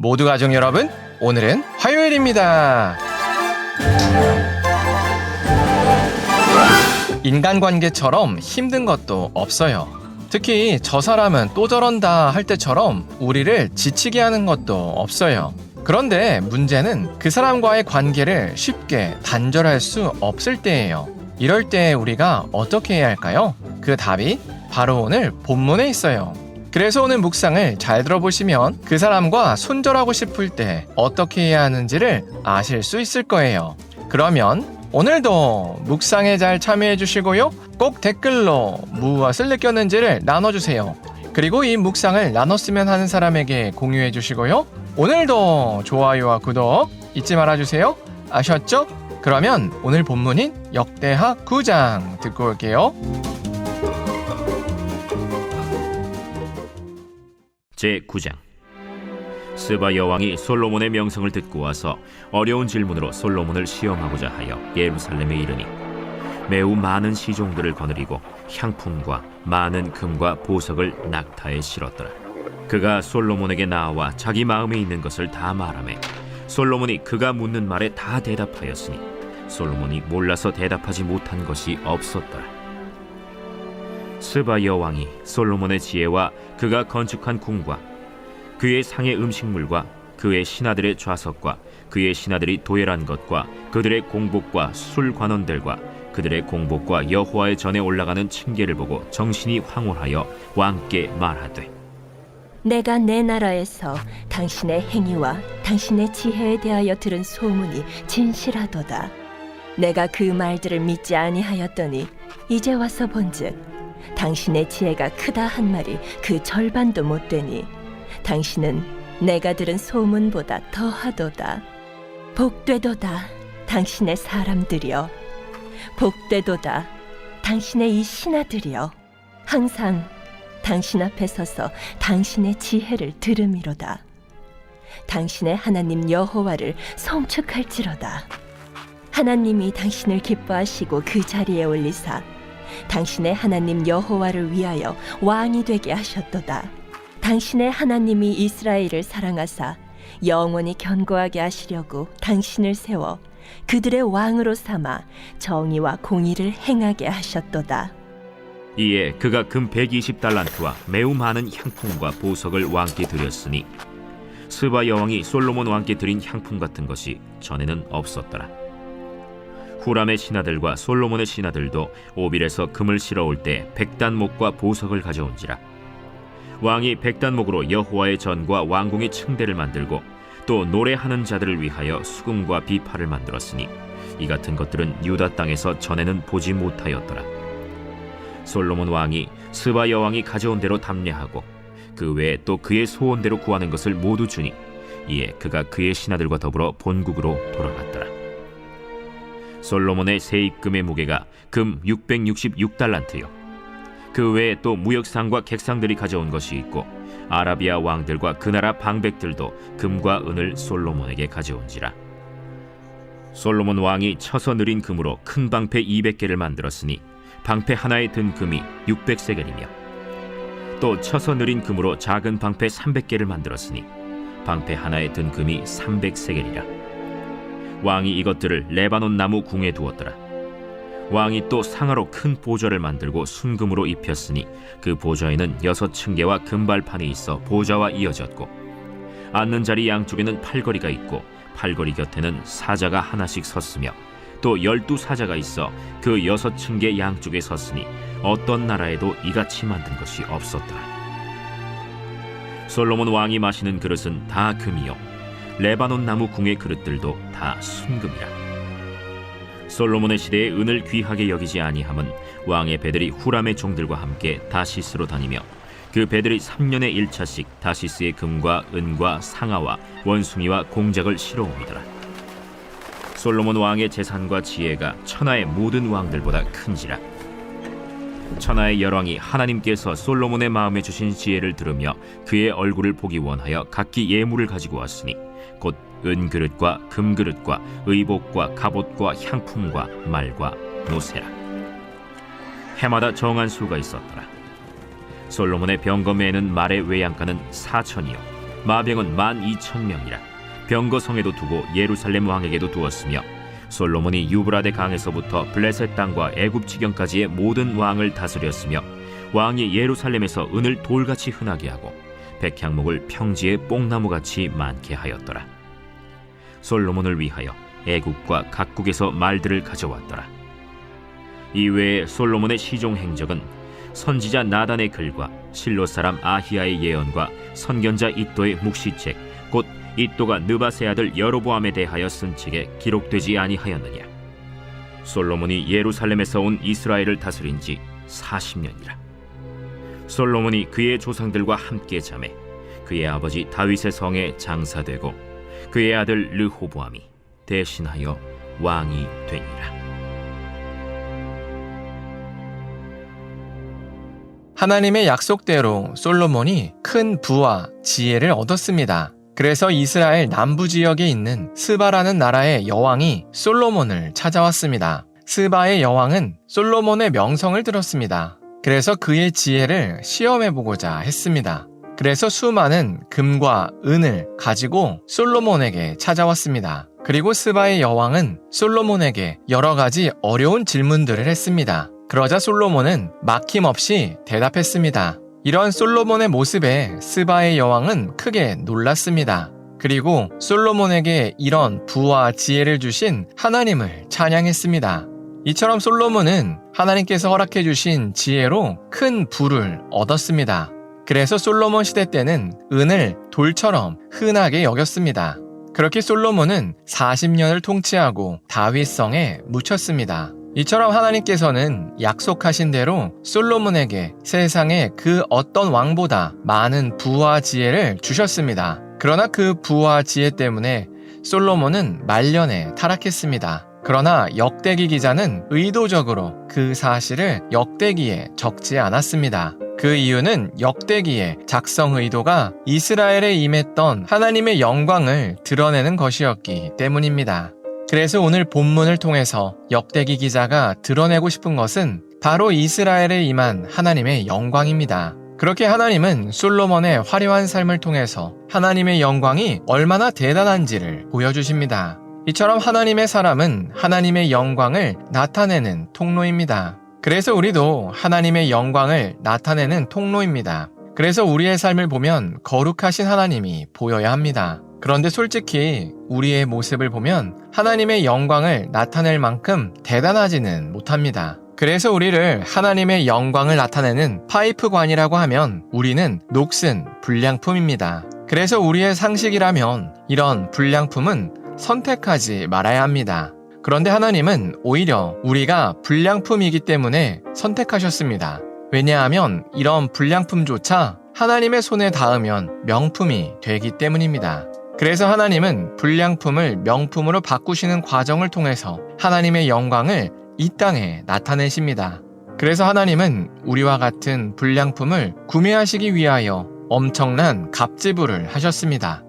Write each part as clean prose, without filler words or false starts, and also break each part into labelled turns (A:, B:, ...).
A: 모두 가족 여러분, 오늘은 화요일입니다. 인간관계처럼 힘든 것도 없어요. 특히 저 사람은 또 저런다 할 때처럼 우리를 지치게 하는 것도 없어요. 그런데 문제는 그 사람과의 관계를 쉽게 단절할 수 없을 때예요. 이럴 때 우리가 어떻게 해야 할까요? 그 답이 바로 오늘 본문에 있어요. 그래서 오늘 묵상을 잘 들어보시면 그 사람과 손절하고 싶을 때 어떻게 해야 하는지를 아실 수 있을 거예요. 그러면 오늘도 묵상에 잘 참여해 주시고요. 꼭 댓글로 무엇을 느꼈는지를 나눠주세요. 그리고 이 묵상을 나눴으면 하는 사람에게 공유해 주시고요. 오늘도 좋아요와 구독 잊지 말아주세요. 아셨죠? 그러면 오늘 본문인 역대하 9장 듣고 올게요.
B: 제9장. 스바 여왕이 솔로몬의 명성을 듣고 와서 어려운 질문으로 솔로몬을 시험하고자 하여 예루살렘에 이르니 매우 많은 시종들을 거느리고 향품과 많은 금과 보석을 낙타에 실었더라. 그가 솔로몬에게 나와 자기 마음에 있는 것을 다 말하매 솔로몬이 그가 묻는 말에 다 대답하였으니 솔로몬이 몰라서 대답하지 못한 것이 없었더라. 스바 여왕이 솔로몬의 지혜와 그가 건축한 궁과 그의 상의 음식물과 그의 신하들의 좌석과 그의 신하들이 도열한 것과 그들의 공복과 술 관원들과 그들의 공복과 여호와의 전에 올라가는 층계를 보고 정신이 황홀하여 왕께 말하되,
C: 내가 내 나라에서 당신의 행위와 당신의 지혜에 대하여 들은 소문이 진실하도다. 내가 그 말들을 믿지 아니하였더니 이제 와서 본즉 당신의 지혜가 크다 한 말이 그 절반도 못 되니 당신은 내가 들은 소문보다 더하도다. 복되도다 당신의 사람들이여, 복되도다 당신의 이 신하들이여, 항상 당신 앞에 서서 당신의 지혜를 들음이로다. 당신의 하나님 여호와를 송축할지로다. 하나님이 당신을 기뻐하시고 그 자리에 올리사 당신의 하나님 여호와를 위하여 왕이 되게 하셨도다. 당신의 하나님이 이스라엘을 사랑하사 영원히 견고하게 하시려고 당신을 세워 그들의 왕으로 삼아 정의와 공의를 행하게 하셨도다.
B: 이에 그가 금 120달란트와 매우 많은 향품과 보석을 왕께 드렸으니 스바 여왕이 솔로몬 왕께 드린 향품 같은 것이 전에는 없었더라. 후람의 신하들과 솔로몬의 신하들도 오빌에서 금을 실어올 때 백단목과 보석을 가져온지라. 왕이 백단목으로 여호와의 전과 왕궁의 층대를 만들고 또 노래하는 자들을 위하여 수금과 비파를 만들었으니 이 같은 것들은 유다 땅에서 전에는 보지 못하였더라. 솔로몬 왕이 스바 여왕이 가져온 대로 담례하고 그 외에 또 그의 소원대로 구하는 것을 모두 주니 이에 그가 그의 신하들과 더불어 본국으로 돌아갔더라. 솔로몬의 세입금의 무게가 금 666달란트요. 그 외에 또 무역상과 객상들이 가져온 것이 있고 아라비아 왕들과 그 나라 방백들도 금과 은을 솔로몬에게 가져온지라. 솔로몬 왕이 쳐서 느린 금으로 큰 방패 200개를 만들었으니 방패 하나에 든 금이 600세겔이며 또 쳐서 느린 금으로 작은 방패 300개를 만들었으니 방패 하나에 든 금이 300세겔이라. 왕이 이것들을 레바논 나무 궁에 두었더라. 왕이 또 상하로 큰 보좌를 만들고 순금으로 입혔으니 그 보좌에는 6층계와 금발판이 있어 보좌와 이어졌고 앉는 자리 양쪽에는 팔걸이가 있고 팔걸이 곁에는 사자가 하나씩 섰으며 또 12사자가 있어 그 6층계 양쪽에 섰으니 어떤 나라에도 이같이 만든 것이 없었더라. 솔로몬 왕이 마시는 그릇은 다 금이요 레바논 나무 궁의 그릇들도 다 순금이라. 솔로몬의 시대에 은을 귀하게 여기지 아니함은 왕의 배들이 후람의 종들과 함께 다시스로 다니며 그 배들이 3년에 1차씩 다시스의 금과 은과 상아와 원숭이와 공작을 실어옵니더라. 솔로몬 왕의 재산과 지혜가 천하의 모든 왕들보다 큰지라. 천하의 열왕이 하나님께서 솔로몬의 마음에 주신 지혜를 들으며 그의 얼굴을 보기 원하여 각기 예물을 가지고 왔으니 곧 은그릇과 금그릇과 의복과 갑옷과 향품과 말과 노새라. 해마다 정한 수가 있었더라. 솔로몬의 병거매에는 말의 외양간은 4천이요 마병은 12,000명이라 병거성에도 두고 예루살렘 왕에게도 두었으며 솔로몬이 유브라데 강에서부터 블레셋 땅과 애굽 지경까지의 모든 왕을 다스렸으며 왕이 예루살렘에서 은을 돌같이 흔하게 하고 백향목을 평지에 뽕나무같이 많게 하였더라. 솔로몬을 위하여 애국과 각국에서 말들을 가져왔더라. 이외에 솔로몬의 시종 행적은 선지자 나단의 글과 실로 사람 아히야의 예언과 선견자 id도의 묵시책 곧 id도가 느바세 아들 여로보암에 대하여 쓴 책에 기록되지 아니하였느냐. 솔로몬이 예루살렘에서 온 이스라엘을 다스린 지 40년이라. 솔로몬이 그의 조상들과 함께 자매 그의 아버지 다윗의 성에 장사되고 그의 아들 르호보암이 대신하여 왕이 되니라.
A: 하나님의 약속대로 솔로몬이 큰 부와 지혜를 얻었습니다. 그래서 이스라엘 남부 지역에 있는 스바라는 나라의 여왕이 솔로몬을 찾아왔습니다. 스바의 여왕은 솔로몬의 명성을 들었습니다. 그래서 그의 지혜를 시험해보고자 했습니다. 그래서 수많은 금과 은을 가지고 솔로몬에게 찾아왔습니다. 그리고 스바의 여왕은 솔로몬에게 여러 가지 어려운 질문들을 했습니다. 그러자 솔로몬은 막힘없이 대답했습니다. 이런 솔로몬의 모습에 스바의 여왕은 크게 놀랐습니다. 그리고 솔로몬에게 이런 부와 지혜를 주신 하나님을 찬양했습니다. 이처럼 솔로몬은 하나님께서 허락해 주신 지혜로 큰 부를 얻었습니다. 그래서 솔로몬 시대 때는 은을 돌처럼 흔하게 여겼습니다. 그렇게 솔로몬은 40년을 통치하고 다윗성에 묻혔습니다. 이처럼 하나님께서는 약속하신 대로 솔로몬에게 세상의 그 어떤 왕보다 많은 부와 지혜를 주셨습니다. 그러나 그 부와 지혜 때문에 솔로몬은 말년에 타락했습니다. 그러나 역대기 기자는 의도적으로 그 사실을 역대기에 적지 않았습니다. 그 이유는 역대기의 작성 의도가 이스라엘에 임했던 하나님의 영광을 드러내는 것이었기 때문입니다. 그래서 오늘 본문을 통해서 역대기 기자가 드러내고 싶은 것은 바로 이스라엘에 임한 하나님의 영광입니다. 그렇게 하나님은 솔로몬의 화려한 삶을 통해서 하나님의 영광이 얼마나 대단한지를 보여주십니다. 이처럼 하나님의 사람은 하나님의 영광을 나타내는 통로입니다. 그래서 우리도 하나님의 영광을 나타내는 통로입니다. 그래서 우리의 삶을 보면 거룩하신 하나님이 보여야 합니다. 그런데 솔직히 우리의 모습을 보면 하나님의 영광을 나타낼 만큼 대단하지는 못합니다. 그래서 우리를 하나님의 영광을 나타내는 파이프관이라고 하면 우리는 녹슨 불량품입니다. 그래서 우리의 상식이라면 이런 불량품은 선택하지 말아야 합니다. 그런데 하나님은 오히려 우리가 불량품이기 때문에 선택하셨습니다. 왜냐하면 이런 불량품조차 하나님의 손에 닿으면 명품이 되기 때문입니다. 그래서 하나님은 불량품을 명품으로 바꾸시는 과정을 통해서 하나님의 영광을 이 땅에 나타내십니다. 그래서 하나님은 우리와 같은 불량품을 구매하시기 위하여 엄청난 값지불을 하셨습니다.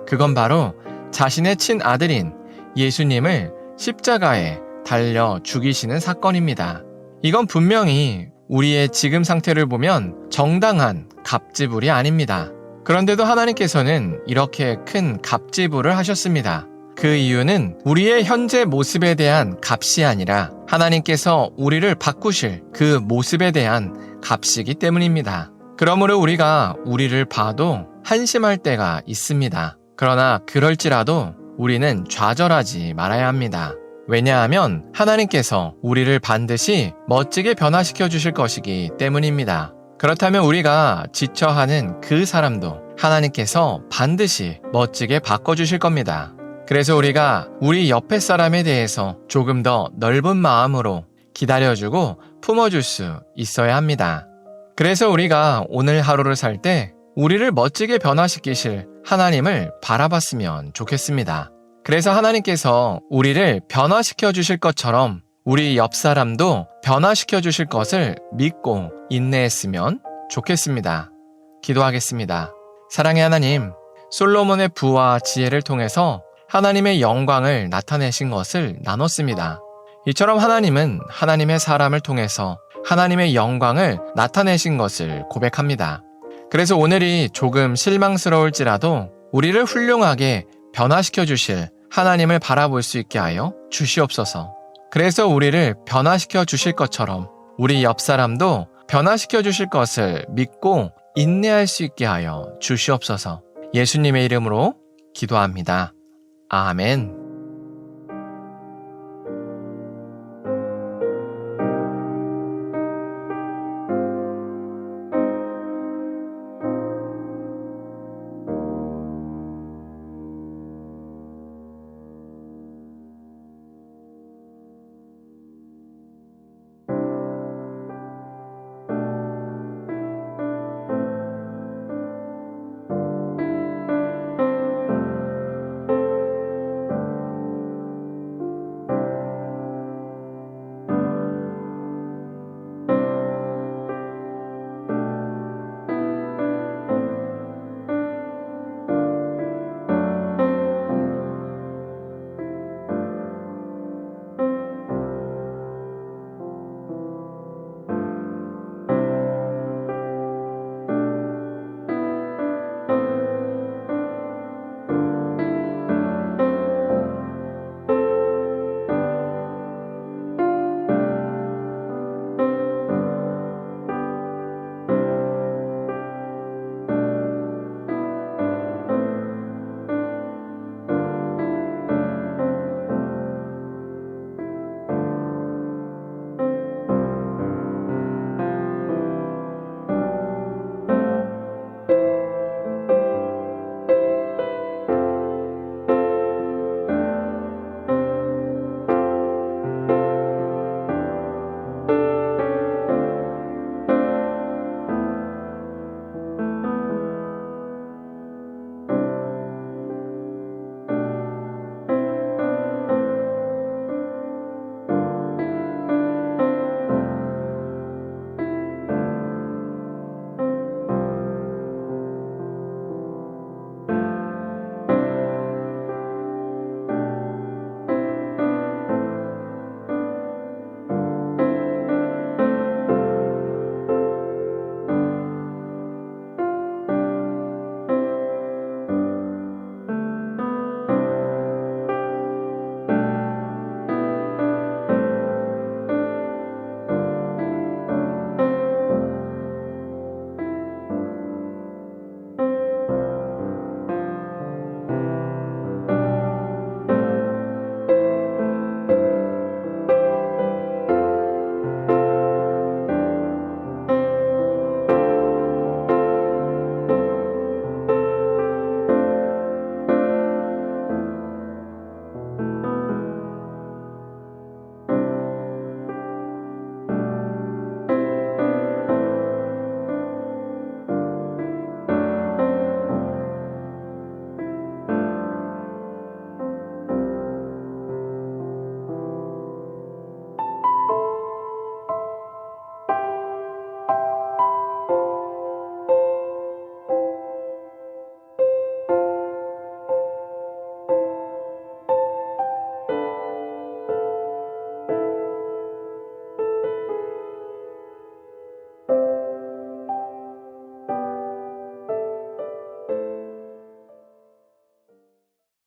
A: 그건 바로 자신의 친아들인 예수님을 십자가에 달려 죽이시는 사건입니다. 이건 분명히 우리의 지금 상태를 보면 정당한 값지불이 아닙니다. 그런데도 하나님께서는 이렇게 큰 값지불을 하셨습니다. 그 이유는 우리의 현재 모습에 대한 값이 아니라 하나님께서 우리를 바꾸실 그 모습에 대한 값이기 때문입니다. 그러므로 우리가 우리를 봐도 한심할 때가 있습니다. 그러나 그럴지라도 우리는 좌절하지 말아야 합니다. 왜냐하면 하나님께서 우리를 반드시 멋지게 변화시켜 주실 것이기 때문입니다. 그렇다면 우리가 지쳐하는 그 사람도 하나님께서 반드시 멋지게 바꿔주실 겁니다. 그래서 우리가 우리 옆에 사람에 대해서 조금 더 넓은 마음으로 기다려주고 품어줄 수 있어야 합니다. 그래서 우리가 오늘 하루를 살 때 우리를 멋지게 변화시키실 하나님을 바라봤으면 좋겠습니다. 그래서 하나님께서 우리를 변화시켜 주실 것처럼 우리 옆 사람도 변화시켜 주실 것을 믿고 인내했으면 좋겠습니다. 기도하겠습니다. 사랑의 하나님, 솔로몬의 부와 지혜를 통해서 하나님의 영광을 나타내신 것을 나눴습니다. 이처럼 하나님은 하나님의 사람을 통해서 하나님의 영광을 나타내신 것을 고백합니다. 그래서 오늘이 조금 실망스러울지라도 우리를 훌륭하게 변화시켜 주실 하나님을 바라볼 수 있게 하여 주시옵소서. 그래서 우리를 변화시켜 주실 것처럼 우리 옆 사람도 변화시켜 주실 것을 믿고 인내할 수 있게 하여 주시옵소서. 예수님의 이름으로 기도합니다. 아멘.